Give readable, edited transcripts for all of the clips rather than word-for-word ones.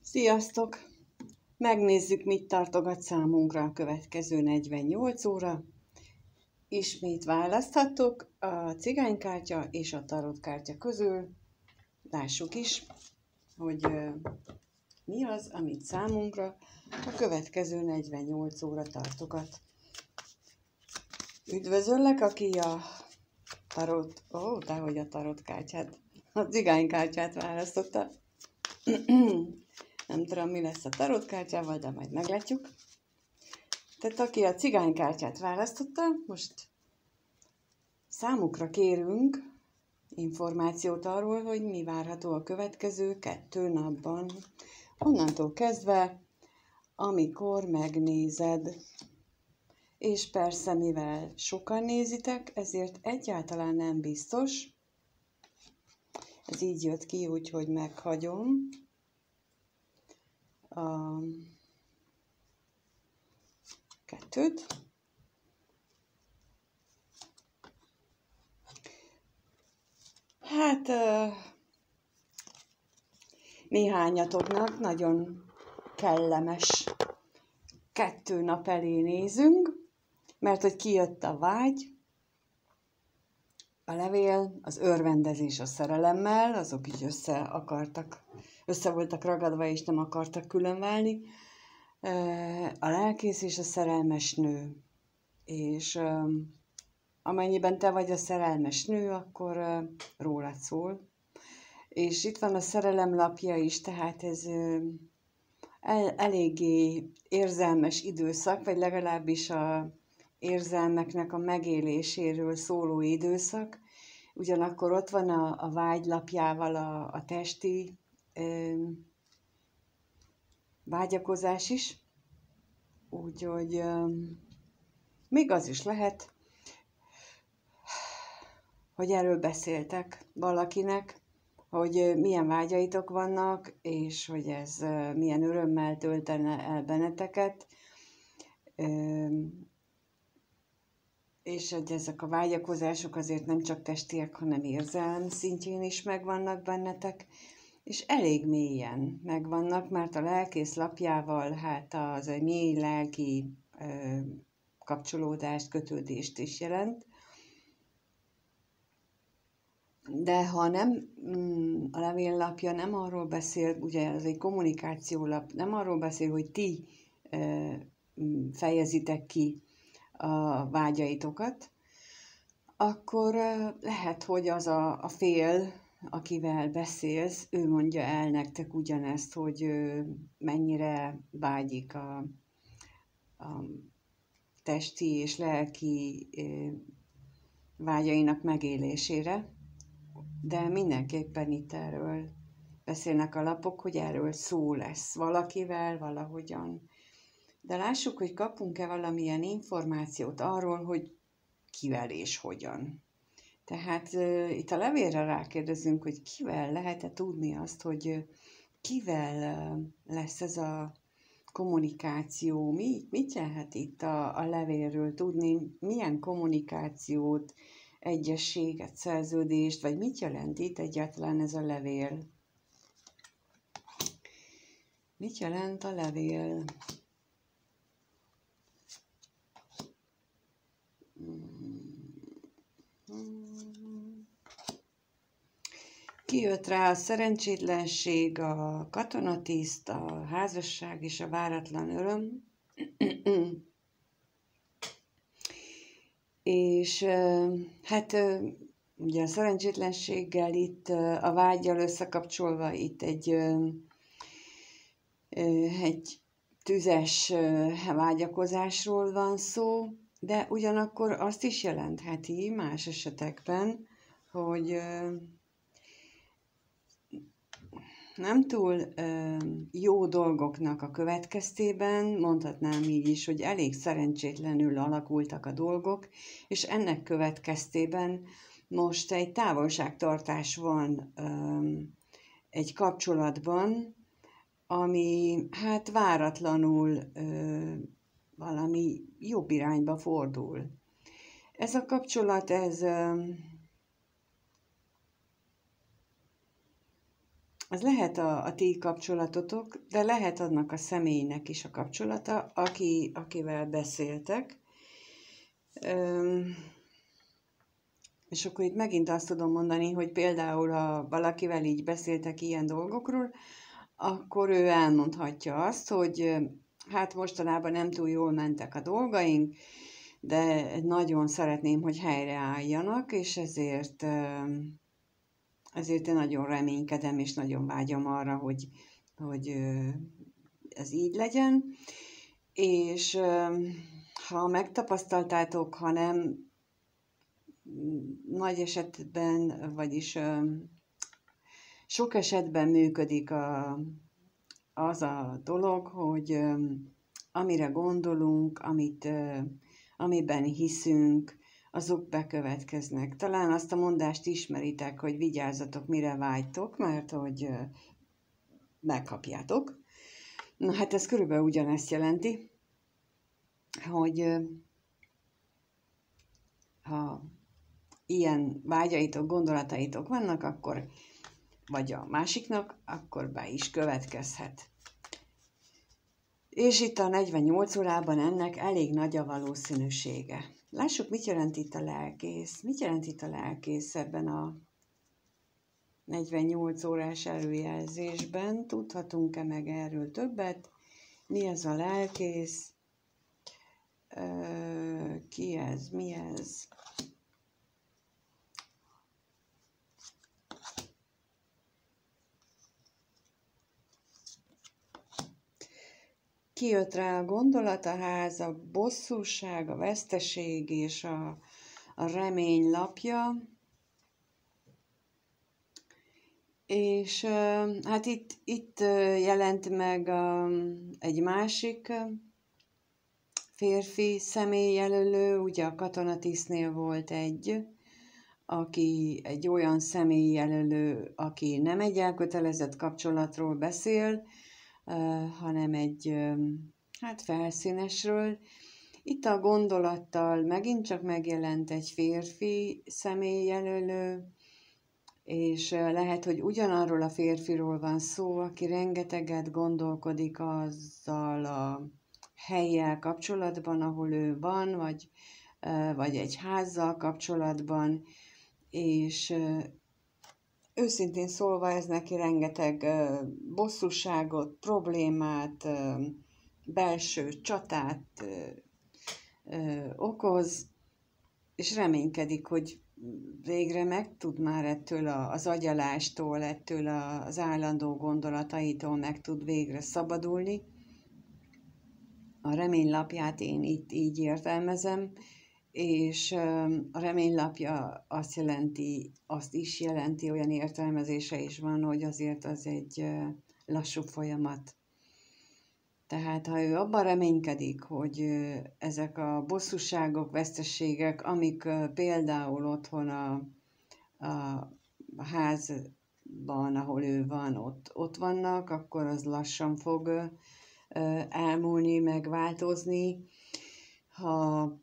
Sziasztok! Megnézzük, mit tartogat számunkra a következő 48 óra. Ismét választhattok a cigánykártya és a tarotkártya közül. Lássuk is, hogy mi az, amit számunkra a következő 48 óra tartogat. Üdvözöllek, aki a tarotkártyát, a cigánykártyát választotta. Nem tudom, mi lesz a tarotkártyával, de majd meglátjuk. Tehát aki a cigánykártyát választotta, most számukra kérünk információt arról, hogy mi várható a következő 2 napban. Onnantól kezdve, amikor megnézed. És persze, mivel sokan nézitek, ezért egyáltalán nem biztos. Ez így jött ki, úgyhogy meghagyom. A 2-t. Hát néhányatoknak nagyon kellemes 2 nap elé nézünk, mert hogy kijött a vágy, a levél, az örvendezés a szerelemmel, azok így össze voltak ragadva, és nem akartak különválni. A lelkész és a szerelmes nő. És amennyiben te vagy a szerelmes nő, akkor rólad szól. És itt van a szerelem lapja is, tehát ez eléggé érzelmes időszak, vagy legalábbis a érzelmeknek a megéléséről szóló időszak. Ugyanakkor ott van a vágylapjával a testi vágyakozás is. Úgyhogy még az is lehet, hogy erről beszéltek valakinek, hogy milyen vágyaitok vannak, és hogy ez milyen örömmel töltene el benneteket, és hogy ezek a vágyakozások azért nem csak testiek, hanem érzelem szintjén is megvannak bennetek, és elég mélyen megvannak, mert a lelkész lapjával hát az egy mély lelki kapcsolódást, kötődést is jelent. De ha nem, a levéllapja nem arról beszél, ugye ez egy kommunikációlap, nem arról beszél, hogy ti fejezitek ki a vágyaitokat, akkor lehet, hogy az a fél, akivel beszélsz, ő mondja el nektek ugyanezt, hogy mennyire vágyik a testi és lelki vágyainak megélésére, de mindenképpen itt erről beszélnek a lapok, hogy erről szó lesz valakivel, valahogyan. De lássuk, hogy kapunk-e valamilyen információt arról, hogy kivel és hogyan. Tehát itt a levélre rákérdezünk, hogy kivel lehet-e tudni azt, hogy kivel lesz ez a kommunikáció. Mit jelent itt a levélről tudni, milyen kommunikációt, egyességet, szerződést, vagy mit jelent itt egyáltalán ez a levél? Mit jelent a levél? Kijött rá a szerencsétlenség, a katonatiszt, a házasság és a váratlan öröm. És hát ugye a szerencsétlenséggel itt a vággyal összekapcsolva itt egy tüzes vágyakozásról van szó, de ugyanakkor azt is jelentheti más esetekben, hogy nem túl jó dolgoknak a következtében, mondhatnám így is, hogy elég szerencsétlenül alakultak a dolgok, és ennek következtében most egy távolságtartás van egy kapcsolatban, ami hát váratlanul valami jobb irányba fordul. Ez a kapcsolat, ez az lehet a ti kapcsolatotok, de lehet annak a személynek is a kapcsolata, akivel beszéltek. És akkor itt megint azt tudom mondani, hogy például, ha valakivel így beszéltek ilyen dolgokról, akkor ő elmondhatja azt, hogy hát mostanában nem túl jól mentek a dolgaink, de nagyon szeretném, hogy helyreálljanak, és ezért én nagyon reménykedem, és nagyon vágyom arra, hogy ez így legyen. És ha megtapasztaltátok, ha nem, nagy esetben, vagyis sok esetben működik az a dolog, hogy amire gondolunk, amiben hiszünk, azok bekövetkeznek. Talán azt a mondást ismeritek, hogy vigyázzatok, mire vágytok, mert hogy megkapjátok. Na hát ez körülbelül ugyanezt jelenti, hogy ha ilyen vágyaitok, gondolataitok vannak, akkor vagy a másiknak, akkor be is következhet. És itt a 48 órában ennek elég nagy a valószínűsége. Lássuk, mit jelent itt a lelkész. Mit jelent itt a lelkész ebben a 48 órás előjelzésben? Tudhatunk-e meg erről többet? Mi ez a lelkész? Ki ez? Mi ez? Kijött rá a gondolat, a ház, a bosszúság, a veszteség és a remény lapja. És hát itt jelent meg egy másik férfi személyjelölő, ugye a katonatisztnél volt egy olyan személyjelölő, aki nem egy elkötelezett kapcsolatról beszél, hanem egy felszínesről. Itt a gondolattal megint csak megjelent egy férfi személyjelölő, és lehet, hogy ugyanarról a férfiról van szó, aki rengeteget gondolkodik azzal a hellyel kapcsolatban, ahol ő van, vagy egy házzal kapcsolatban, és őszintén szólva ez neki rengeteg bosszúságot, problémát, belső csatát okoz, és reménykedik, hogy végre meg tud már ettől az agyalástól, ettől az állandó gondolataitól meg tud végre szabadulni. A reménylapját én itt így értelmezem, és a reménylapja azt is jelenti, olyan értelmezése is van, hogy azért az egy lassú folyamat. Tehát ha ő abban reménykedik, hogy ezek a bosszúságok, veszteségek, amik például otthon a házban, ahol ő van, ott vannak, akkor az lassan fog elmúlni, megváltozni. Ha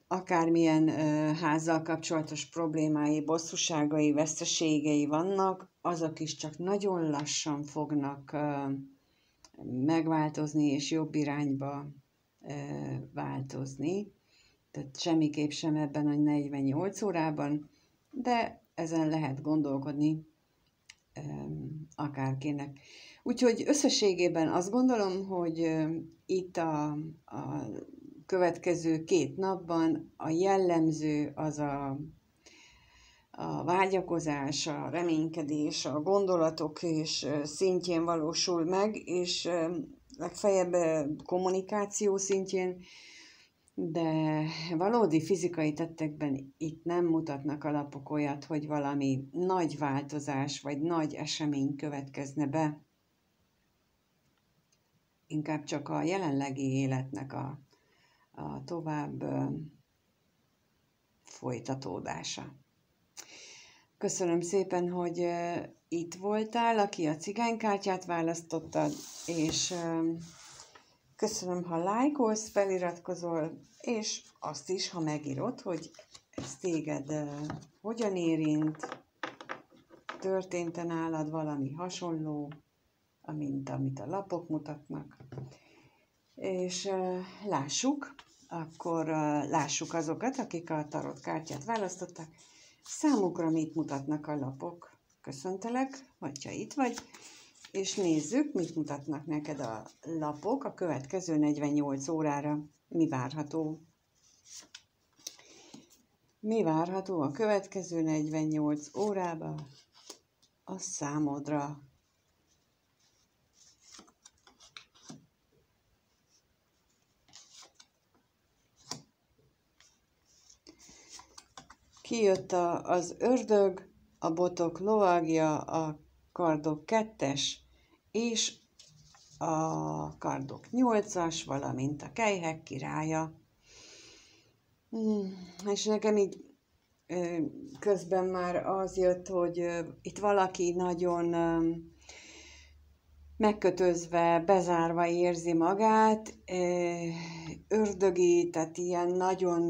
akármilyen házzal kapcsolatos problémái, bosszúságai, veszteségei vannak, azok is csak nagyon lassan fognak megváltozni és jobb irányba változni. Tehát semmiképp sem ebben a 48 órában, de ezen lehet gondolkodni akárkinek. Úgyhogy összességében azt gondolom, hogy itt a következő 2 napban a jellemző az a vágyakozás, a reménykedés, a gondolatok és szintjén valósul meg, és legfeljebb kommunikáció szintjén, de valódi fizikai tettekben itt nem mutatnak a lapok olyat, hogy valami nagy változás vagy nagy esemény következne be. Inkább csak a jelenlegi életnek a tovább folytatódása. Köszönöm szépen, hogy itt voltál, aki a cigánykártyát választottad, és köszönöm, ha lájkolsz, feliratkozol, és azt is, ha megírod, hogy ez téged hogyan érint, történt-e nálad valami hasonló, amit a lapok mutatnak. És lássuk azokat, akik a tarot kártyát választották. Számukra mit mutatnak a lapok? Köszöntelek, vagy ha itt vagy, és nézzük, mit mutatnak neked a lapok a következő 48 órára. Mi várható? Mi várható a következő 48 órában a számodra? Kijött az ördög, a botok lovagja, a kardok 2-es és a kardok 8-as, valamint a kelyhek királya. És nekem így közben már az jött, hogy itt valaki nagyon megkötözve, bezárva érzi magát, ördögi, tehát ilyen nagyon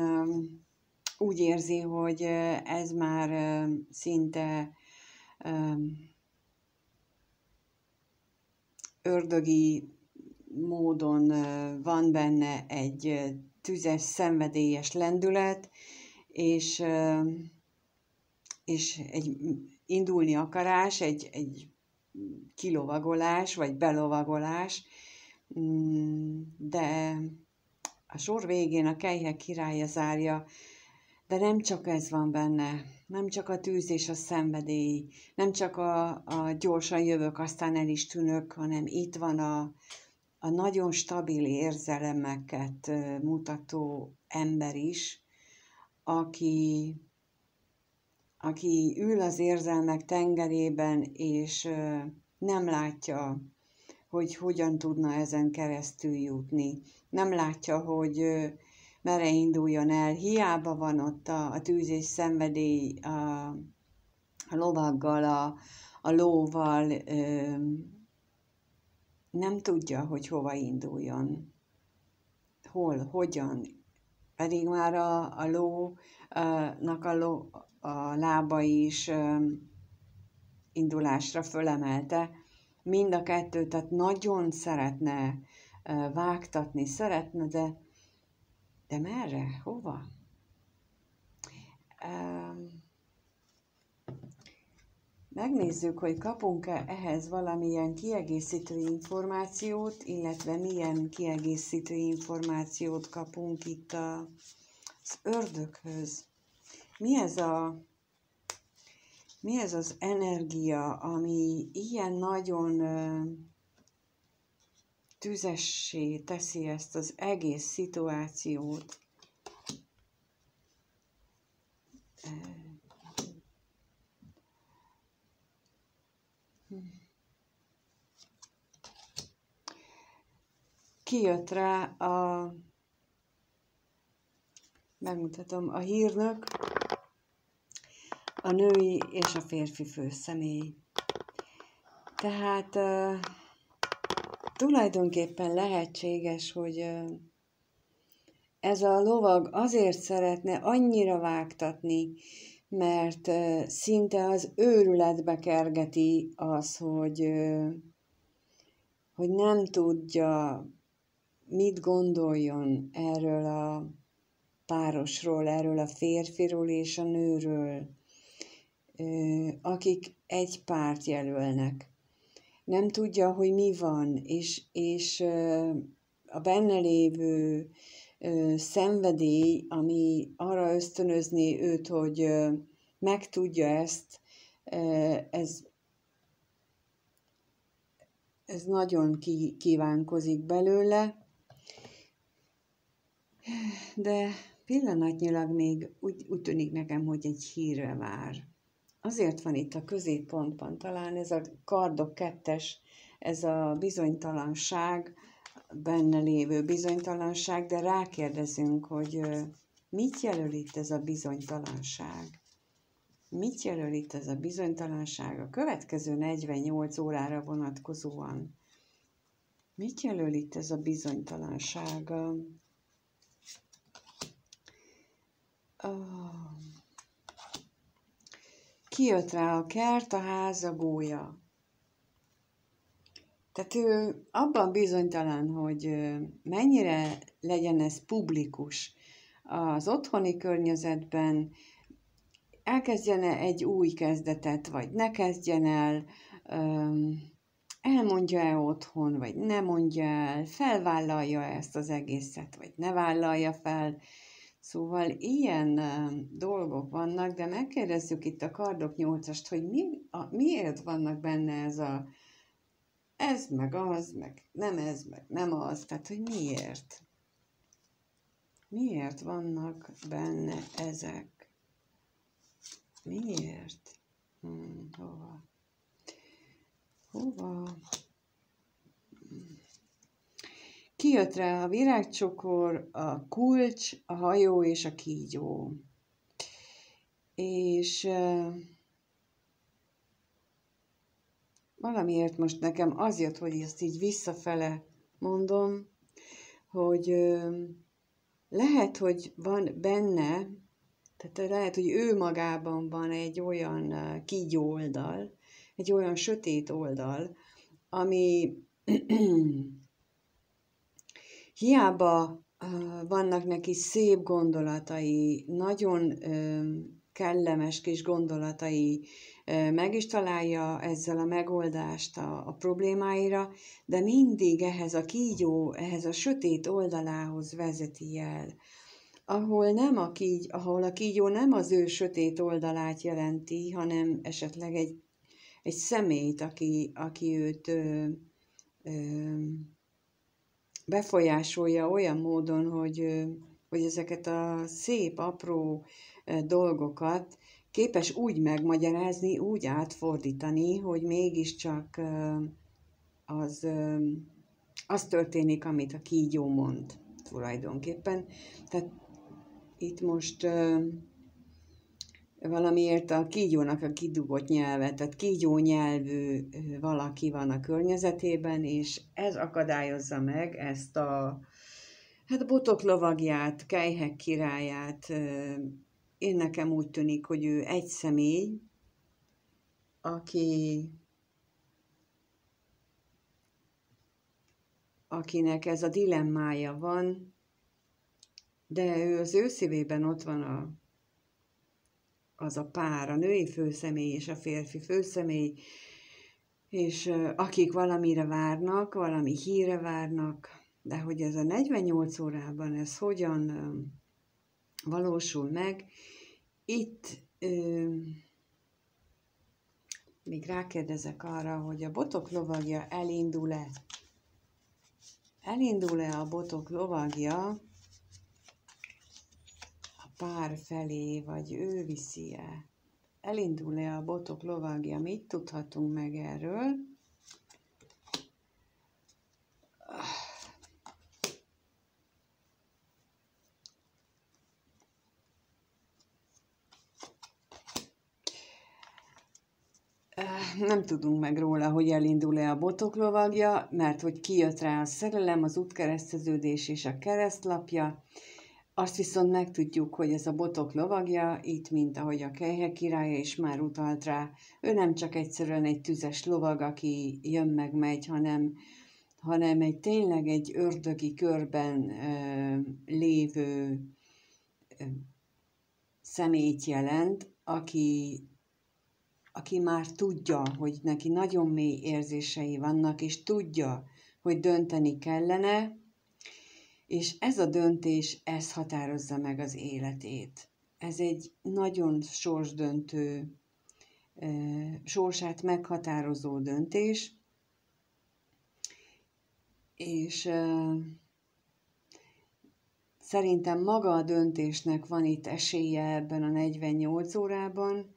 úgy érzi, hogy ez már szinte ördögi módon van benne egy tüzes, szenvedélyes lendület, és egy indulni akarás, egy kilovagolás, vagy belovagolás, de a sor végén a kelyhek királya zárja, de nem csak ez van benne, nem csak a tűz és a szenvedély, nem csak a gyorsan jövök, aztán el is tűnök, hanem itt van a nagyon stabil érzelmeket mutató ember is, aki ül az érzelmek tengerében, és nem látja, hogy hogyan tudna ezen keresztül jutni. Nem látja, hogy merre induljon el. Hiába van ott a tűz és szenvedély a lovaggal, a lóval, nem tudja, hogy hova induljon. Hol, hogyan. Pedig már a lónak a lábai is indulásra fölemelte. Mind a kettő, tehát nagyon szeretne vágtatni, szeretne, de merre? Hova? Megnézzük, hogy kapunk-e ehhez valamilyen kiegészítő információt, illetve milyen kiegészítő információt kapunk itt az ördöghöz. Mi ez az energia, ami ilyen nagyon tüzessé teszi ezt az egész szituációt? Kijött rá megmutatom, a hírnök, a női és a férfi főszemély. Tehát tulajdonképpen lehetséges, hogy ez a lovag azért szeretne annyira vágtatni, mert szinte az őrületbe kergeti az, hogy nem tudja, mit gondoljon erről a párosról, erről a férfiról és a nőről, akik egy párt jelölnek. Nem tudja, hogy mi van, és a benne lévő szenvedély, ami arra ösztönözné őt, hogy megtudja ezt, ez nagyon kívánkozik belőle, de pillanatnyilag még úgy tűnik nekem, hogy egy hírre vár. Azért van itt a középpontban talán ez a kardok 2-es, ez a bizonytalanság, benne lévő bizonytalanság, de rákérdezünk, hogy mit jelöl itt ez a bizonytalanság? Mit jelöl itt ez a bizonytalanság a következő 48 órára vonatkozóan? Mit jelöl itt ez a bizonytalanság? kijött rá a kert, a ház, a gólya. Tehát ő abban bizonytalan, hogy mennyire legyen ez publikus az otthoni környezetben, elkezdjen-e egy új kezdetet, vagy ne kezdjen el, elmondja-e otthon, vagy ne mondja el, felvállalja ezt az egészet, vagy ne vállalja fel. Szóval ilyen dolgok vannak, de megkérdezzük itt a Kardok 8-ast, hogy miért vannak benne ez, meg az, meg nem ez, meg nem az, tehát hogy miért? Miért vannak benne ezek? Miért? Hova? Hova? Kijött rá a virágcsokor, a kulcs, a hajó és a kígyó. És valamiért most nekem az jött, hogy ezt így visszafele mondom, hogy lehet, hogy van benne, tehát lehet, hogy ő magában van egy olyan kígyó oldal, egy olyan sötét oldal, ami hiába vannak neki szép gondolatai, nagyon kellemes kis gondolatai, meg is találja ezzel a megoldást a problémáira, de mindig ehhez a kígyó, ehhez a sötét oldalához vezeti el, ahol a kígyó nem az ő sötét oldalát jelenti, hanem esetleg egy személyt, aki őt befolyásolja olyan módon, hogy ezeket a szép, apró dolgokat képes úgy megmagyarázni, úgy átfordítani, hogy mégiscsak az történik, amit a kígyó mond tulajdonképpen. Tehát itt most valamiért a kígyónak a kidugott nyelve, tehát kígyó nyelvű valaki van a környezetében, és ez akadályozza meg ezt a botok lovagját, kelyhek királyát. Én nekem úgy tűnik, hogy ő egy személy, akinek ez a dilemmája van, de ő az ő szívében ott van az a pár, a női főszemély és a férfi főszemély, és akik valamire várnak, valami hírre várnak, de hogy ez a 48 órában ez hogyan valósul meg, itt még rákérdezek arra, hogy a botok lovagja elindul-e. Elindul-e a botok lovagja a pár felé, vagy ő viszi-e? Elindul-e a botok lovagja? Mit tudhatunk meg erről? Nem tudunk meg róla, hogy elindul-e a botok lovagja, mert hogy kijött rá a szerelem, az útkereszteződés és a keresztlapja. Azt viszont megtudjuk, hogy ez a botok lovagja, itt, mint ahogy a kelyhek királya is már utalt rá, ő nem csak egyszerűen egy tüzes lovag, aki jön meg megy, hanem tényleg egy ördögi körben lévő személyt jelent, aki már tudja, hogy neki nagyon mély érzései vannak, és tudja, hogy dönteni kellene, és ez a döntés, ez határozza meg az életét. Ez egy nagyon sorsdöntő, sorsát meghatározó döntés, és szerintem maga a döntésnek van itt esélye ebben a 48 órában.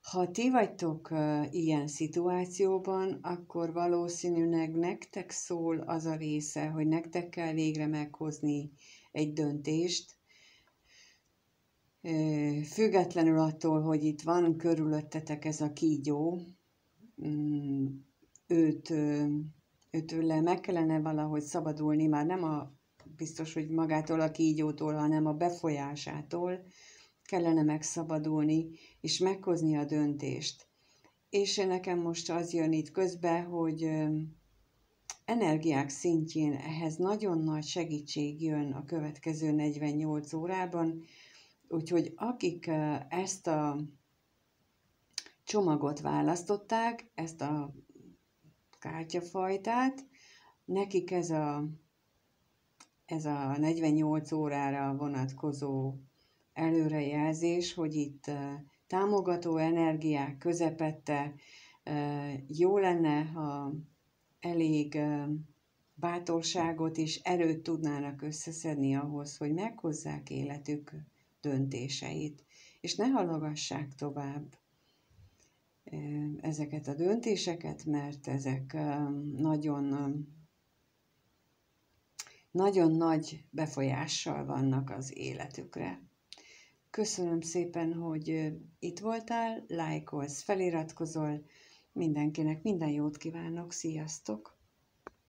Ha ti vagytok ilyen szituációban, akkor valószínűleg nektek szól az a része, hogy nektek kell végre meghozni egy döntést, függetlenül attól, hogy itt van körülöttetek ez a kígyó, őtőle meg kellene valahogy szabadulni, már nem biztos, hogy magától a kígyótól, hanem a befolyásától, kellene megszabadulni, és meghozni a döntést. És nekem most az jön itt közbe, hogy energiák szintjén ehhez nagyon nagy segítség jön a következő 48 órában, úgyhogy akik ezt a csomagot választották, ezt a kártyafajtát, nekik ez a 48 órára vonatkozó előrejelzés, hogy itt támogató energiák közepette jó lenne, ha elég bátorságot és erőt tudnának összeszedni ahhoz, hogy meghozzák életük döntéseit, és ne halogassák tovább ezeket a döntéseket, mert ezek nagyon nagy befolyással vannak az életükre. Köszönöm szépen, hogy itt voltál, lájkolsz, feliratkozol, mindenkinek minden jót kívánok, sziasztok!